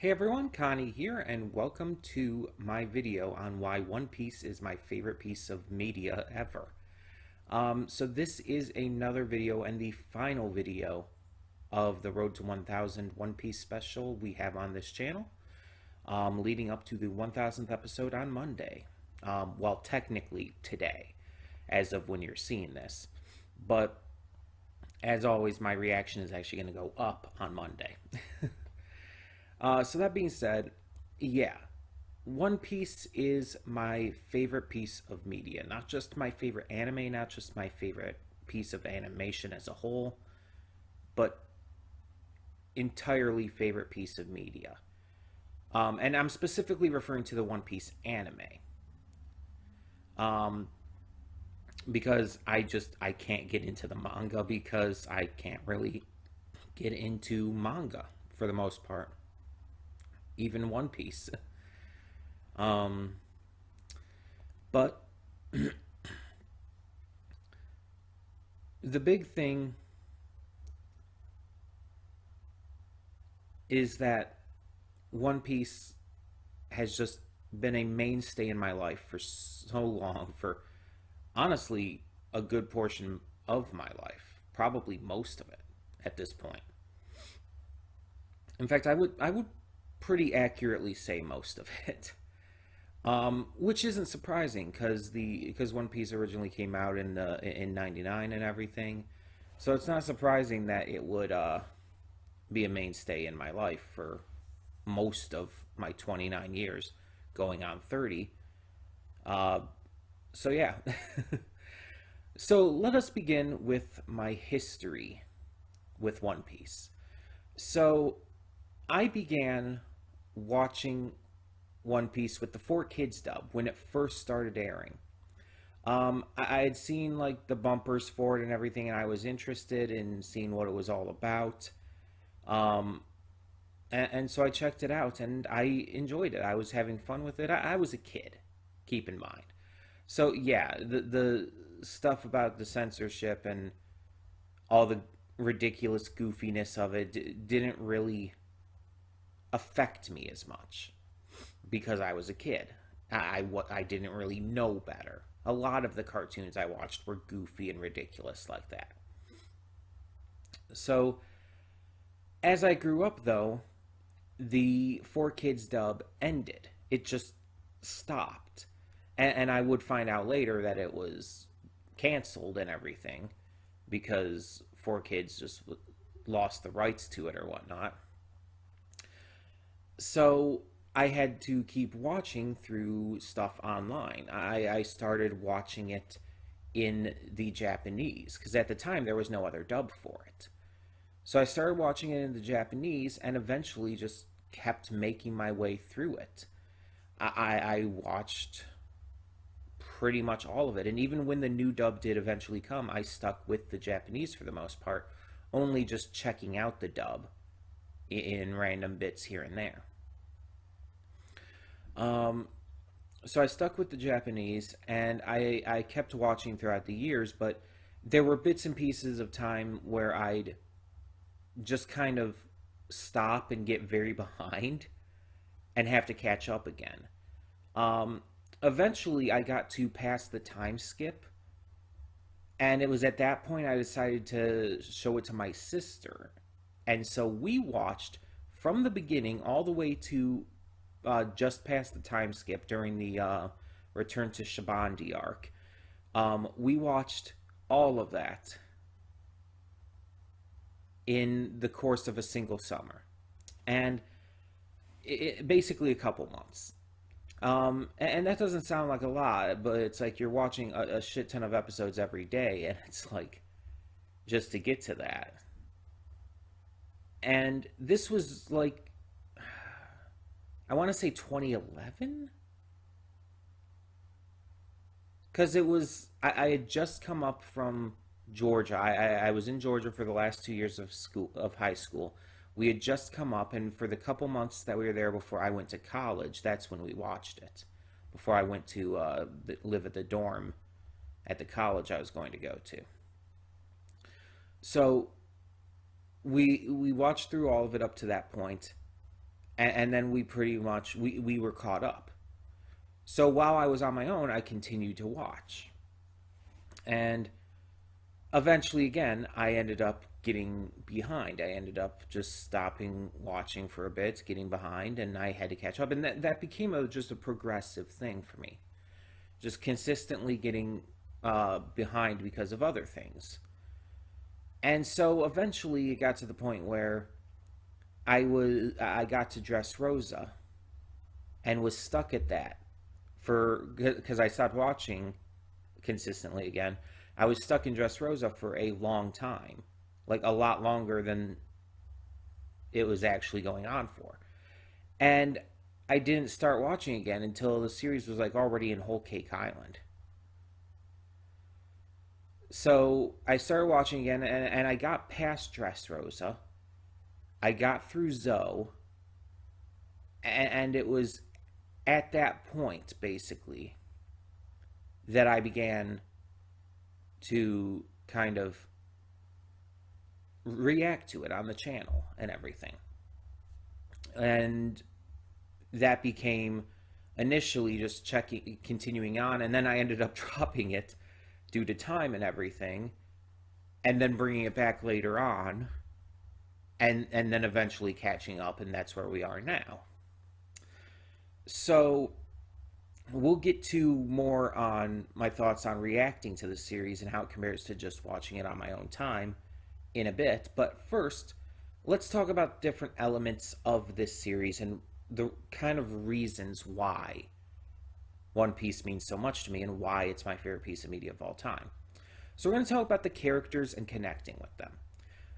Hey everyone, Connie here, and welcome to my video on why One Piece is my favorite piece of media ever. So this is another video and the final video of the Road to 1000 One Piece special we have on this channel, leading up to the 1000th episode on Monday. Well, technically today, as of when you're seeing this. But as always, my reaction is actually going to go up on Monday. So that being said, yeah, One Piece is my favorite piece of media. Not just my favorite anime, not just my favorite piece of animation as a whole, but entirely favorite piece of media. And I'm specifically referring to the One Piece anime. Um, because I can't get into the manga because I can't really get into manga for the most part. Even One Piece. Um, but the big thing is that One Piece has just been a mainstay in my life for so long, for honestly a good portion of my life, probably most of it at this point. In fact, I would pretty accurately say most of it. Which isn't surprising because One Piece originally came out in '99 and everything, so it's not surprising that it would be a mainstay in my life for most of my 29 years, going on 30. Uh, so yeah, so let us begin with my history with One Piece. So I began watching One Piece with the 4Kids dub when it first started airing. I had seen like the bumpers for it and everything, and I was interested in seeing what it was all about. Um, and so I checked it out, and I enjoyed it. I was having fun with it. I was a kid, keep in mind. So yeah, the stuff about the censorship and all the ridiculous goofiness of it didn't really affect me as much because I was a kid. I didn't really know better. A lot of the cartoons I watched were goofy and ridiculous like that. So as I grew up, though, the 4Kids dub ended. It just stopped. And I would find out later that it was canceled and everything because 4Kids just lost the rights to it or whatnot. So I had to keep watching through stuff online. I started watching it in the Japanese because at the time there was no other dub for it. So I started watching it in the Japanese and eventually just kept making my way through it. I watched pretty much all of it. And even when the new dub did eventually come, I stuck with the Japanese for the most part, only just checking out the dub in random bits here and there. Um, so I stuck with the Japanese, and I kept watching throughout the years, but there were bits and pieces of time where I'd just kind of stop and get very behind and have to catch up again. Um, Eventually, I got to past the time skip, and it was at that point I decided to show it to my sister. And so we watched from the beginning all the way to just past the time skip during the Return to Shabandi arc. We watched all of that in the course of a single summer, and basically a couple months. And that doesn't sound like a lot, but it's like you're watching a shit ton of episodes every day, and it's like just to get to that. And this was like, I want to say 2011? Because it was, I had just come up from Georgia. I was in Georgia for the last 2 years of school, of high school. We had just come up, and for the couple months that we were there before I went to college, that's when we watched it. Before I went to live at the dorm at the college I was going to go to. So we watched through all of it up to that point, and then we pretty much we were caught up. So while I was on my own, I continued to watch, and eventually, again, I ended up getting behind. I ended up just stopping watching for a bit, getting behind, and I had to catch up. And that became just a progressive thing for me, just consistently getting behind because of other things. And so eventually, it got to the point where I got to Dressrosa and was stuck at that for because I stopped watching consistently again. I was stuck in Dressrosa for a long time, like a lot longer than it was actually going on for. And I didn't start watching again until the series was like already in Whole Cake Island. So I started watching again, and I got past Dressrosa. I got through Zoe, and it was at that point, basically, that I began to kind of react to it on the channel and everything. And that became initially just checking, continuing on, and then I ended up dropping it due to time and everything, and then bringing it back later on, and then eventually catching up, and that's where we are now. So we'll get to more on my thoughts on reacting to the series and how it compares to just watching it on my own time in a bit. But first, let's talk about different elements of this series and the kind of reasons why One Piece means so much to me and why it's my favorite piece of media of all time. So we're going to talk about the characters and connecting with them.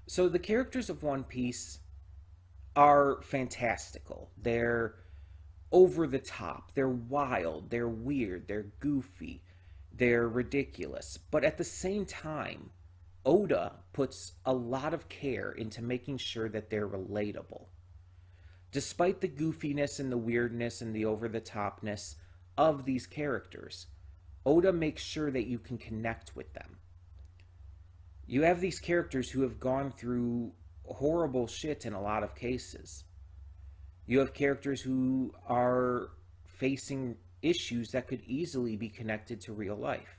So the characters of One Piece are fantastical. They're over the top. They're wild. They're weird. They're goofy. They're ridiculous. But at the same time, Oda puts a lot of care into making sure that they're relatable. Despite the goofiness and the weirdness and the over the topness of these characters, Oda makes sure that you can connect with them. You have these characters who have gone through horrible shit in a lot of cases. You have characters who are facing issues that could easily be connected to real life.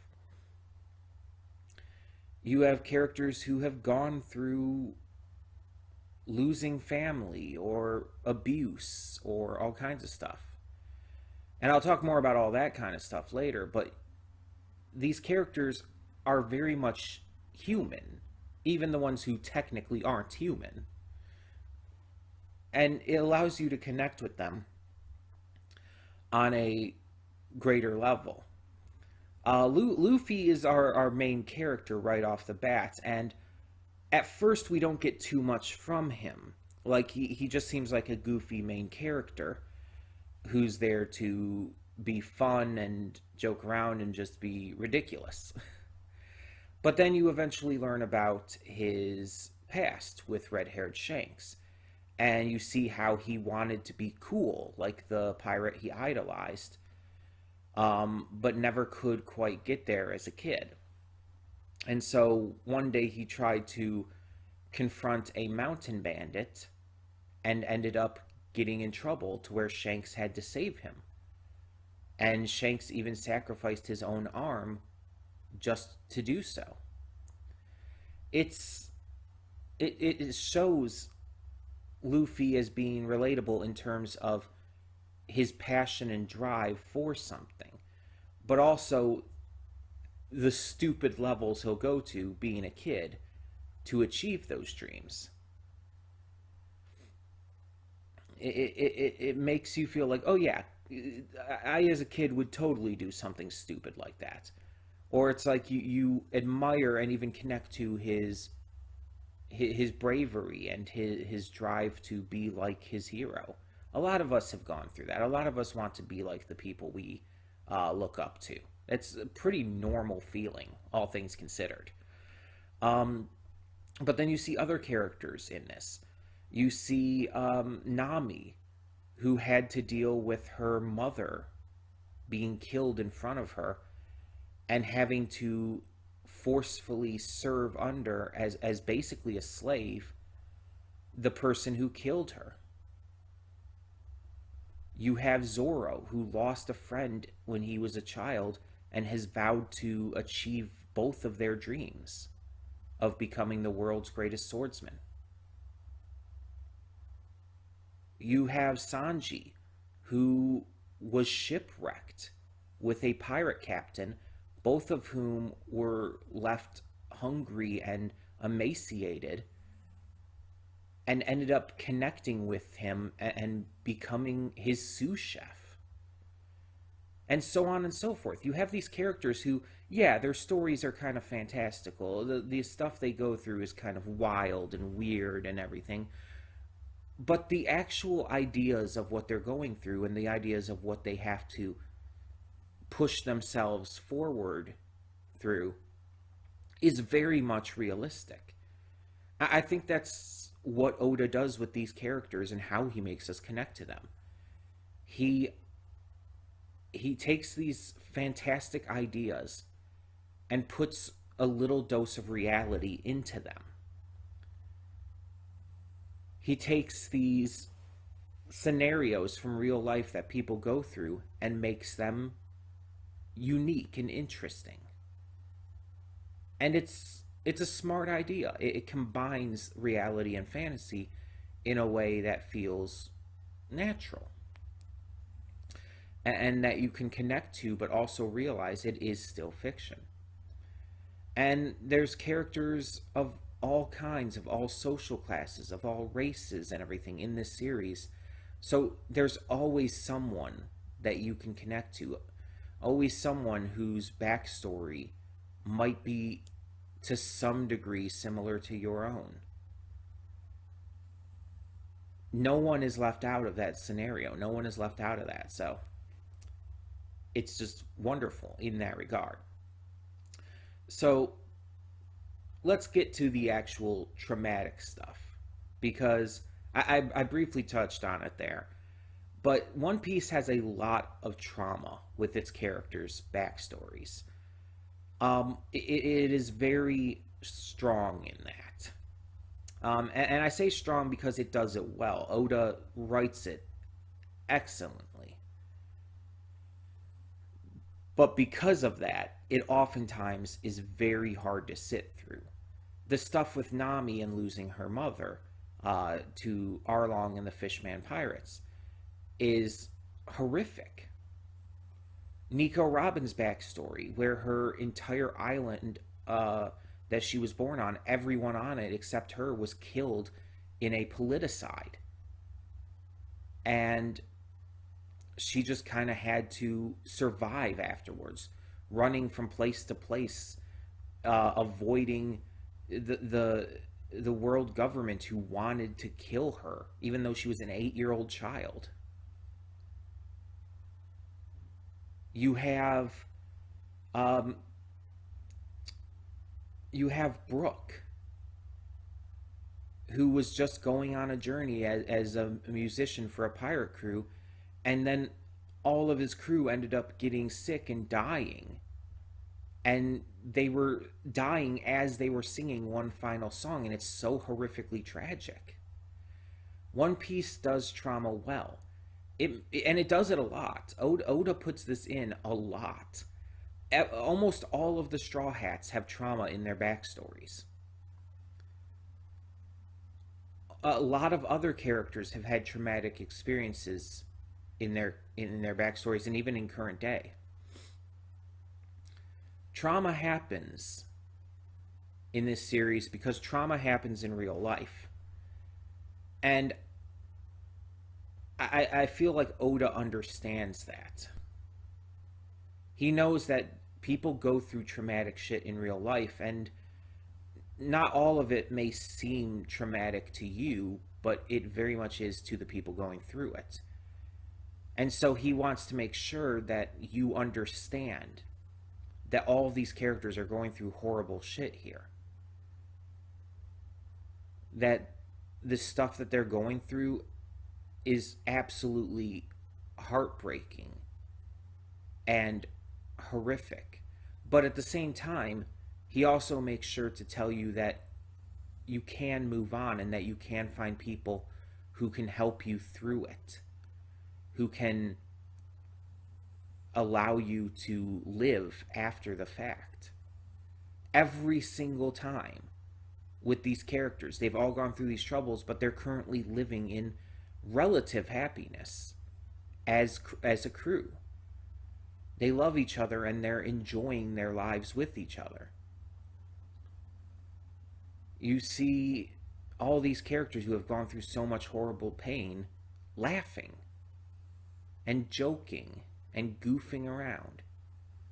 You have characters who have gone through losing family or abuse or all kinds of stuff. And I'll talk more about all that kind of stuff later, but these characters are very much human, even the ones who technically aren't human. And it allows you to connect with them on a greater level. Luffy is our main character right off the bat, and at first we don't get too much from him. Like, he just seems like a goofy main character who's there to be fun and joke around and just be ridiculous. But then you eventually learn about his past with red-haired Shanks, and you see how he wanted to be cool, like the pirate he idolized, but never could quite get there as a kid. And so one day he tried to confront a mountain bandit and ended up getting in trouble to where Shanks had to save him. And Shanks even sacrificed his own arm just to do so. It shows Luffy as being relatable in terms of his passion and drive for something, but also the stupid levels he'll go to being a kid to achieve those dreams. It makes you feel like, oh yeah, I as a kid would totally do something stupid like that. Or it's like you admire and even connect to his bravery and his drive to be like his hero. A lot of us have gone through that. A lot of us want to be like the people we look up to. It's a pretty normal feeling, all things considered. But then you see other characters in this. You see Nami, who had to deal with her mother being killed in front of her and having to forcefully serve under, as basically a slave, the person who killed her. You have Zorro, who lost a friend when he was a child and has vowed to achieve both of their dreams of becoming the world's greatest swordsman. You have Sanji, who was shipwrecked with a pirate captain, both of whom were left hungry and emaciated, and ended up connecting with him and becoming his sous chef. And so on and so forth. You have these characters who, yeah, their stories are kind of fantastical. The stuff they go through is kind of wild and weird and everything. But the actual ideas of what they're going through and the ideas of what they have to push themselves forward through is very much realistic. I think that's what Oda does with these characters and how he makes us connect to them. He takes these fantastic ideas and puts a little dose of reality into them. He takes these scenarios from real life that people go through and makes them unique and interesting. And it's a smart idea. It combines reality and fantasy in a way that feels natural and that you can connect to, but also realize it is still fiction. And there's characters of all kinds, of all social classes, of all races and everything in this series. So there's always someone that you can connect to, always someone whose backstory might be to some degree similar to your own. No one is left out of that scenario. No one is left out of that. So it's just wonderful in that regard. So let's get to the actual traumatic stuff, because I briefly touched on it there. But One Piece has a lot of trauma with its characters' backstories. It is very strong in that. And I say strong because it does it well. Oda writes it excellently. But because of that, it oftentimes is very hard to sit through. The stuff with Nami and losing her mother to Arlong and the Fishman Pirates is horrific. Nico Robin's backstory, where her entire island that she was born on, everyone on it except her was killed in a politicide. And she just kind of had to survive afterwards, running from place to place, avoiding the world government who wanted to kill her, even though she was an 8-year-old child. You have Brooke, who was just going on a journey as a musician for a pirate crew, and then all of his crew ended up getting sick and dying. And they were dying as they were singing one final song, and it's so horrifically tragic. One Piece does trauma well. It does it a lot. Oda puts this in a lot. Almost all of the Straw Hats have trauma in their backstories. A lot of other characters have had traumatic experiences in their backstories, and even in current day. Trauma happens in this series because trauma happens in real life. And I feel like Oda understands that. He knows that people go through traumatic shit in real life, and not all of it may seem traumatic to you, but it very much is to the people going through it. And so he wants to make sure that you understand that all of these characters are going through horrible shit here. That the stuff that they're going through is absolutely heartbreaking and horrific. But at the same time, he also makes sure to tell you that you can move on and that you can find people who can help you through it. who can allow you to live after the fact. Every single time with these characters, they've all gone through these troubles, but they're currently living in relative happiness as a crew. They love each other and they're enjoying their lives with each other. You see all these characters who have gone through so much horrible pain laughing and joking and goofing around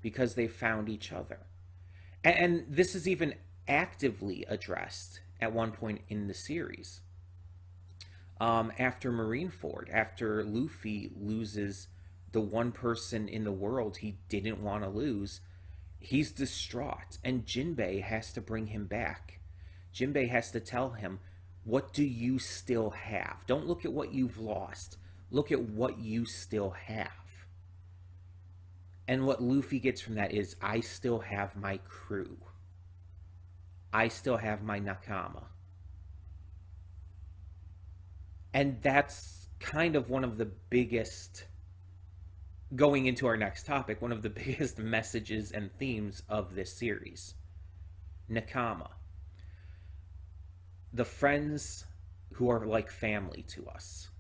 because they found each other. And this is even actively addressed at one point in the series. After Marineford, after Luffy loses the one person in the world he didn't want to lose, he's distraught, and Jinbei has to bring him back. Jinbei has to tell him, what do you still have? Don't look at what you've lost. Look at what you still have. And what Luffy gets from that is, I still have my crew. I still have my Nakama. And that's kind of one of the biggest, going into our next topic, one of the biggest messages and themes of this series. Nakama. The friends who are like family to us.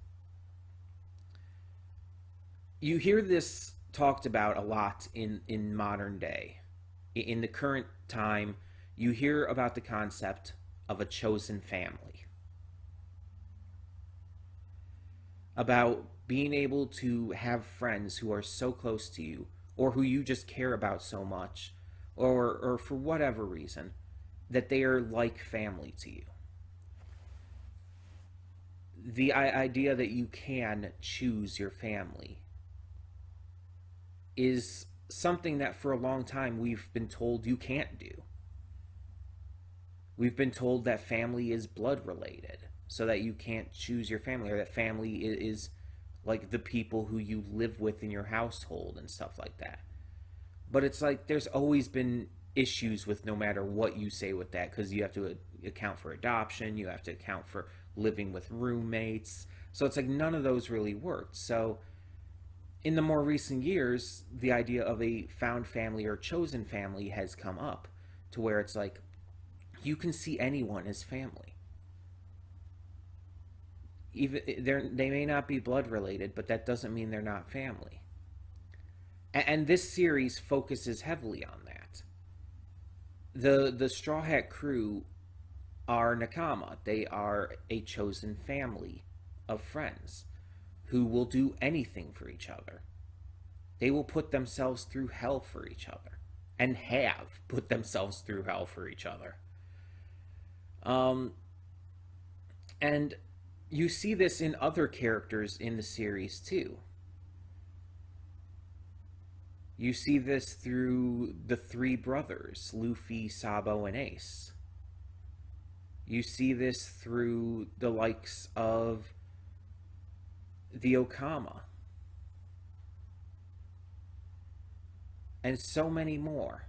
You hear this talked about a lot in modern day. In the current time, you hear about the concept of a chosen family. About being able to have friends who are so close to you, or who you just care about so much, or for whatever reason, that they are like family to you. The idea that you can choose your family is something that for a long time we've been told you can't do. We've been told that family is blood related, so that you can't choose your family, or that family is like the people who you live with in your household and stuff like that. But it's like there's always been issues with no matter what you say with that, because you have to account for adoption, you have to account for living with roommates. So it's like none of those really worked. So in the more recent years, the idea of a found family or chosen family has come up to where it's like you can see anyone as family. Even they may not be blood related, but that doesn't mean they're not family. And this series focuses heavily on that. The Straw Hat crew are Nakama. They are a chosen family of friends who will do anything for each other. They will put themselves through hell for each other, and have put themselves through hell for each other. And you see this in other characters in the series too. You see this through the three brothers, Luffy, Sabo, and Ace. You see this through the likes of the Okama. And so many more.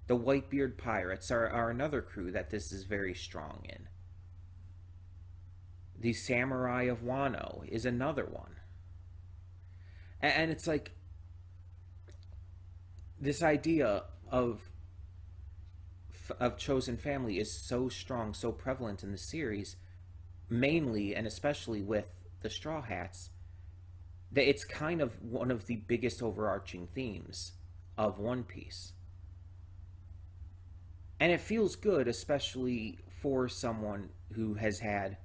The Whitebeard Pirates are another crew that this is very strong in. The Samurai of Wano is another one. And it's like this idea of chosen family is so strong, so prevalent in the series, mainly and especially with the Straw Hats, that it's kind of one of the biggest overarching themes of One Piece. And it feels good, especially for someone who has had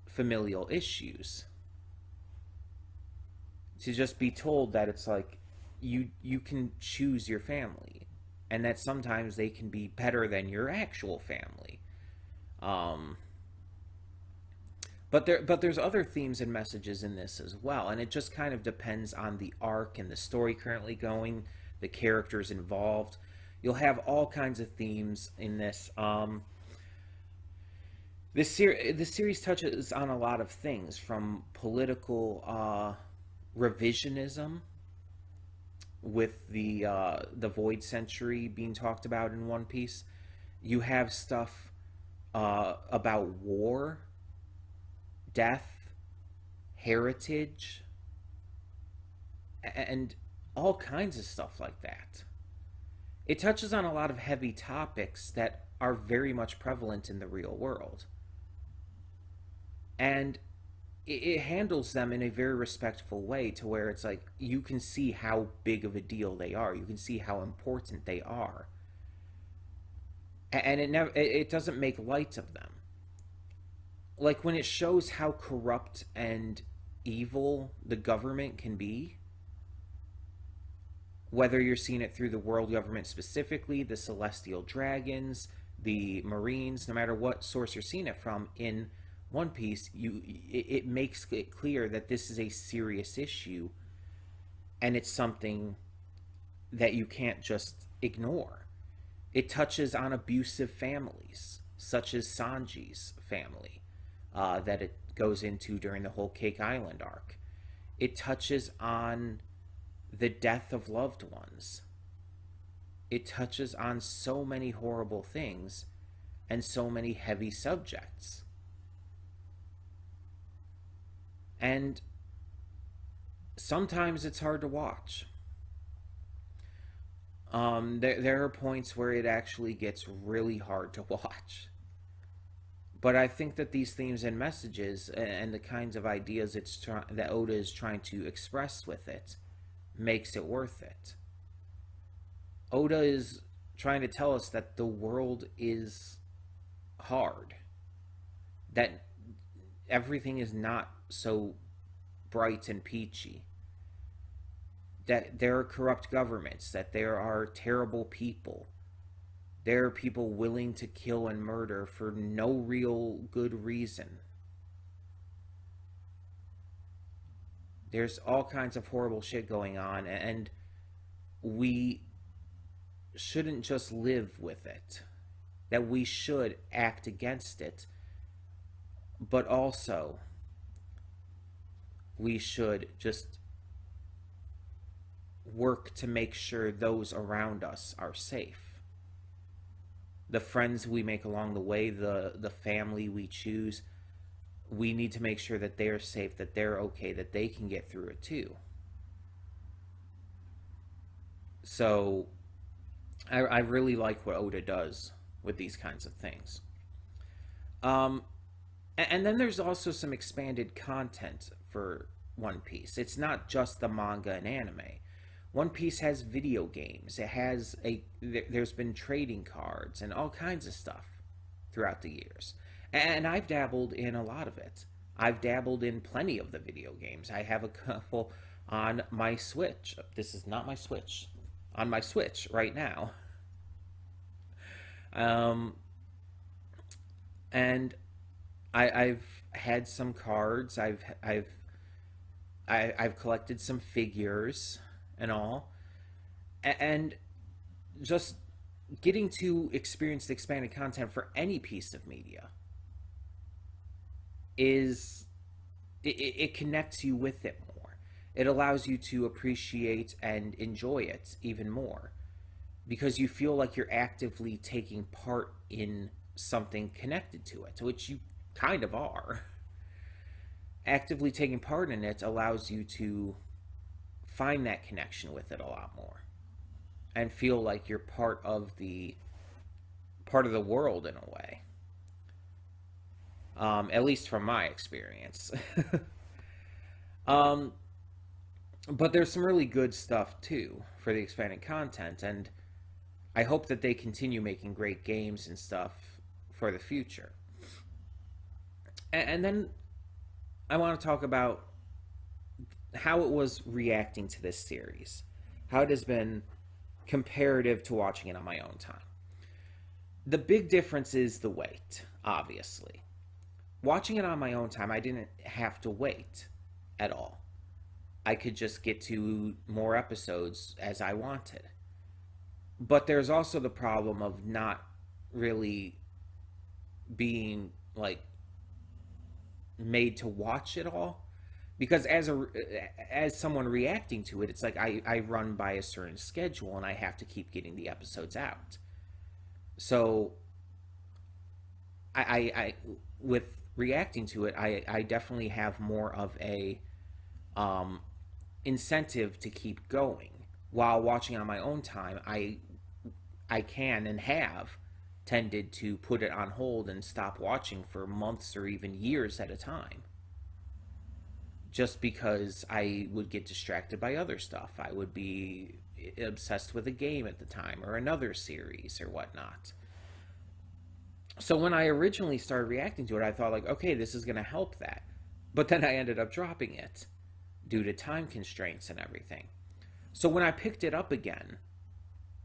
familial issues, to just be told that it's like you can choose your family, and that sometimes they can be better than your actual family. But there's other themes and messages in this as well, and it just kind of depends on the arc and the story currently going, the characters involved. You'll have all kinds of themes in this. This series touches on a lot of things, from political revisionism, with the Void Century being talked about in One Piece. You have stuff about war, death, heritage, and all kinds of stuff like that. It touches on a lot of heavy topics that are very much prevalent in the real world. And it handles them in a very respectful way, to where it's like you can see how big of a deal they are. You can see how important they are. And it doesn't make light of them. Like when it shows how corrupt and evil the government can be, whether you're seeing it through the world government specifically, the celestial dragons, the marines, no matter what source you're seeing it from, in One Piece, it makes it clear that this is a serious issue, and it's something that you can't just ignore. It touches on abusive families, such as Sanji's family, that it goes into during the whole Cake Island arc. It touches on the death of loved ones. It touches on so many horrible things and so many heavy subjects. And sometimes it's hard to watch. There are points where it actually gets really hard to watch. But I think that these themes and messages and the kinds of ideas that Oda is trying to express with it makes it worth it. Oda is trying to tell us that the world is hard, that everything is not so bright and peachy, that there are corrupt governments, that there are terrible people, there are people willing to kill and murder for no real good reason. There's all kinds of horrible shit going on, and we shouldn't just live with it. That we should act against it, but also we should just work to make sure those around us are safe. The friends we make along the way, the family we choose, we need to make sure that they're safe, that they're okay, that they can get through it too. So I really like what Oda does with these kinds of things. Um, and then there's also some expanded content for One Piece. It's not just the manga and anime. One Piece has video games. There's been trading cards and all kinds of stuff throughout the years. And I've dabbled in a lot of it. I've dabbled in plenty of the video games. I have a couple on my Switch. This is not my Switch. On my Switch right now. Um, and I've had some cards. I've collected some figures and all, and just getting to experience the expanded content for any piece of media is it connects you with it more. It allows you to appreciate and enjoy it even more, because you feel like you're actively taking part in something connected to it, which you kind of are. Actively taking part in it allows you to find that connection with it a lot more and feel like you're part of the world in a way. At least from my experience. um, but there's some really good stuff too for the expanded content, and I hope that they continue making great games and stuff for the future. And then I want to talk about how it was reacting to this series, how it has been comparative to watching it on my own time. The big difference is the wait, obviously. Watching it on my own time, I didn't have to wait at all. I could just get to more episodes as I wanted. But there's also the problem of not really being like made to watch it all, because as someone reacting to it, it's like I run by a certain schedule and I have to keep getting the episodes out. So I with reacting to it, I definitely have more of a incentive to keep going. While watching on my own time, I can and have tended to put it on hold and stop watching for months or even years at a time. Just because I would get distracted by other stuff. I would be obsessed with a game at the time or another series or whatnot. So when I originally started reacting to it, I thought, like, okay, this is going to help that. But then I ended up dropping it due to time constraints and everything. So when I picked it up again,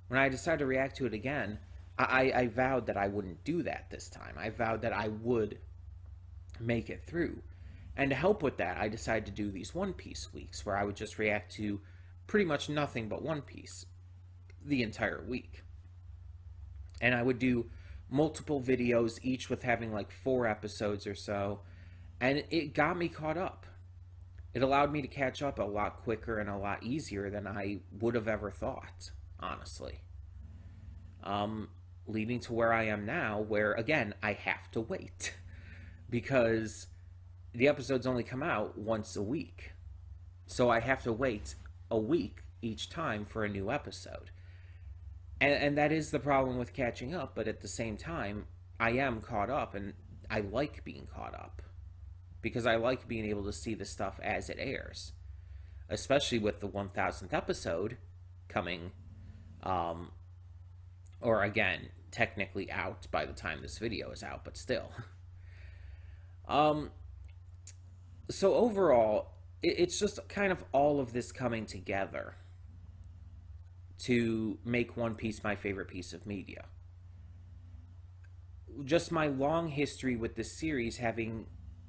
when I decided to react to it again, I vowed that I wouldn't do that this time. I vowed that I would make it through. And to help with that, I decided to do these One Piece weeks where I would just react to pretty much nothing but One Piece the entire week. And I would do multiple videos, each with having like 4 episodes or so. And it got me caught up. It allowed me to catch up a lot quicker and a lot easier than I would have ever thought, honestly. Leading to where I am now, where, again, I have to wait. Because the episodes only come out once a week. So I have to wait a week each time for a new episode. And that is the problem with catching up, but at the same time, I am caught up, and I like being caught up. Because I like being able to see the stuff as it airs. Especially with the 1000th episode coming, or again, technically out by the time this video is out, but still. So overall, it's just kind of all of this coming together to make One Piece my favorite piece of media. Just my long history with this series, having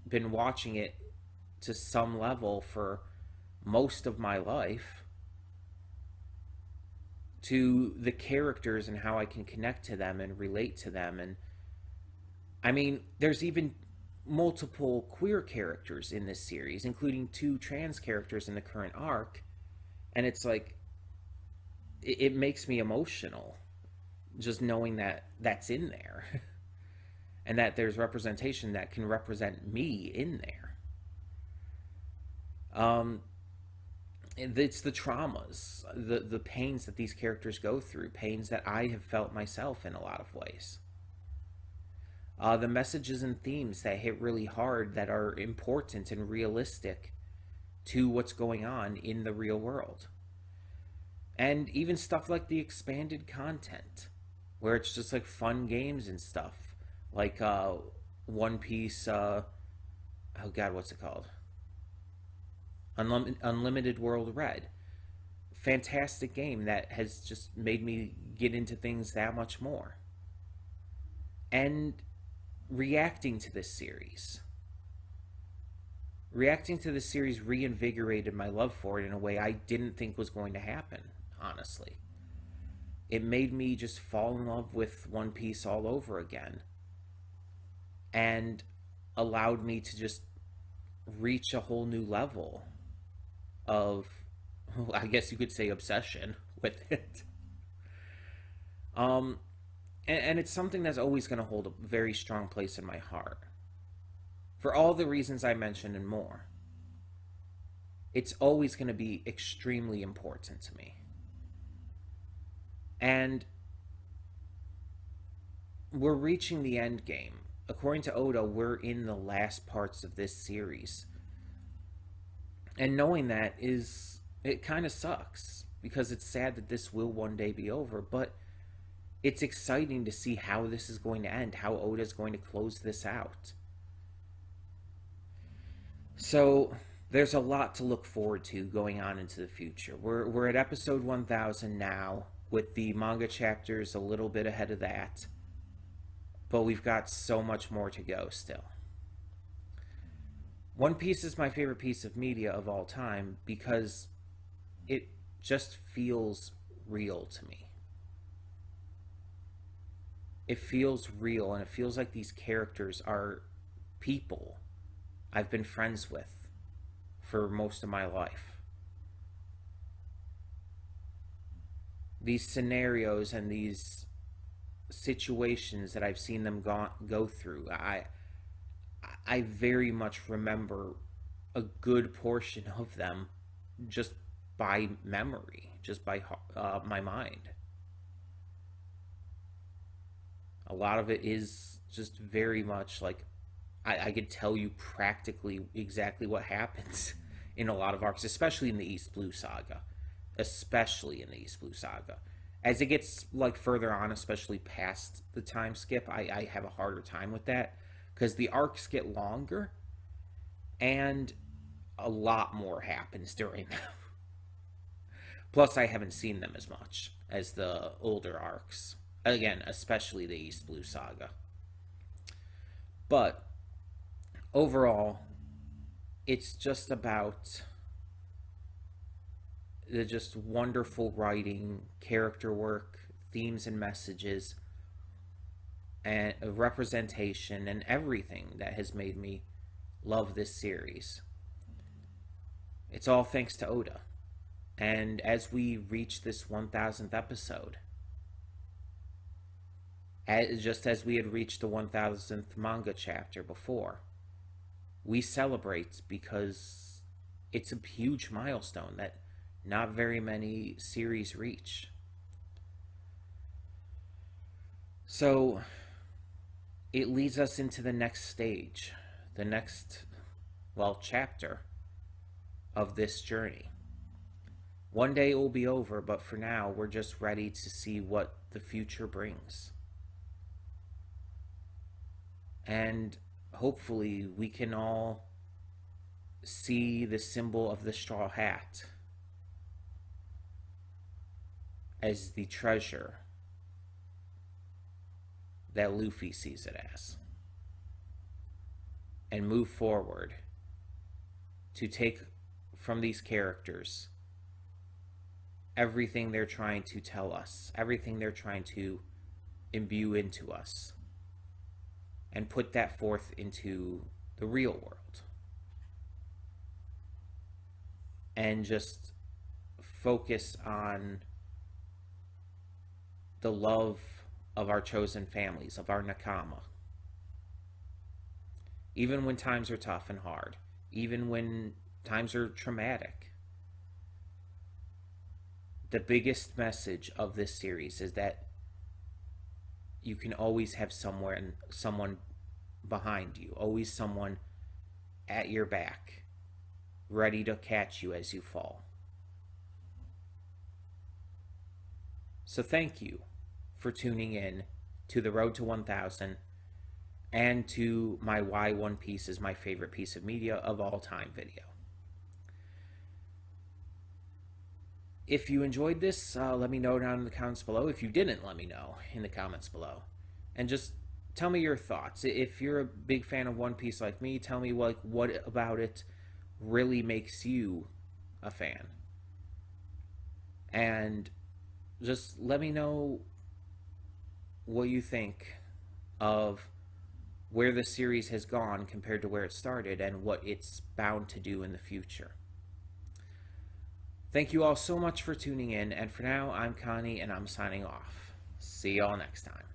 been watching it to some level for most of my life, to the characters and how I can connect to them and relate to them. And I mean, there's even multiple queer characters in this series, including 2 trans characters in the current arc. And it's like, it makes me emotional just knowing that that's in there. And that there's representation that can represent me in there. It's the traumas, the pains that these characters go through, pains that I have felt myself in a lot of ways. The messages and themes that hit really hard, that are important and realistic to what's going on in the real world. And even stuff like the expanded content, where it's just like fun games and stuff. Like One Piece, oh god, what's it called? Unlimited World Red. Fantastic game that has just made me get into things that much more. And reacting to this series. Reacting to this series reinvigorated my love for it in a way I didn't think was going to happen, honestly. It made me just fall in love with One Piece all over again. And allowed me to just reach a whole new level of, I guess you could say, obsession with it. And it's something that's always going to hold a very strong place in my heart. For all the reasons I mentioned and more. It's always going to be extremely important to me. And we're reaching the end game. According to Oda, we're in the last parts of this series. And knowing that it kind of sucks, because it's sad that this will one day be over, but it's exciting to see how this is going to end, how Oda's going to close this out. So there's a lot to look forward to going on into the future. We're at episode 1000 now, with the manga chapters a little bit ahead of that. But we've got so much more to go still. One Piece is my favorite piece of media of all time because it just feels real to me. It feels real, and it feels like these characters are people I've been friends with for most of my life. These scenarios and these situations that I've seen them go through, I very much remember a good portion of them just by memory, just by my mind. A lot of it is just very much like I could tell you practically exactly what happens in a lot of arcs, especially in the East Blue Saga. Especially in the East Blue Saga. As it gets like further on, especially past the time skip, I have a harder time with that because the arcs get longer and a lot more happens during them. Plus, I haven't seen them as much as the older arcs. Again, especially the East Blue Saga. But overall, it's just about the just wonderful writing, character work, themes and messages, and representation, and everything that has made me love this series. It's all thanks to Oda. And as we reach this 1000th episode, just as we had reached the 1000th manga chapter before, we celebrate because it's a huge milestone that not very many series reach. So it leads us into the next stage, the next, well, chapter of this journey. One day it will be over, but for now, we're just ready to see what the future brings. And hopefully we can all see the symbol of the straw hat as the treasure that Luffy sees it as, and move forward to take from these characters everything they're trying to tell us, everything they're trying to imbue into us, and put that forth into the real world. And just focus on the love of our chosen families, of our Nakama. Even when times are tough and hard, even when times are traumatic, the biggest message of this series is that you can always have someone behind you, always someone at your back, ready to catch you as you fall. So thank you for tuning in to the Road to 1000 and to my Why One Piece is my favorite piece of media of all time video. If you enjoyed this, let me know down in the comments below. If you didn't, let me know in the comments below. And just tell me your thoughts. If you're a big fan of One Piece like me, tell me what about it really makes you a fan. And just let me know what you think of where the series has gone compared to where it started and what it's bound to do in the future. Thank you all so much for tuning in, and for now, I'm Connie, and I'm signing off. See y'all next time.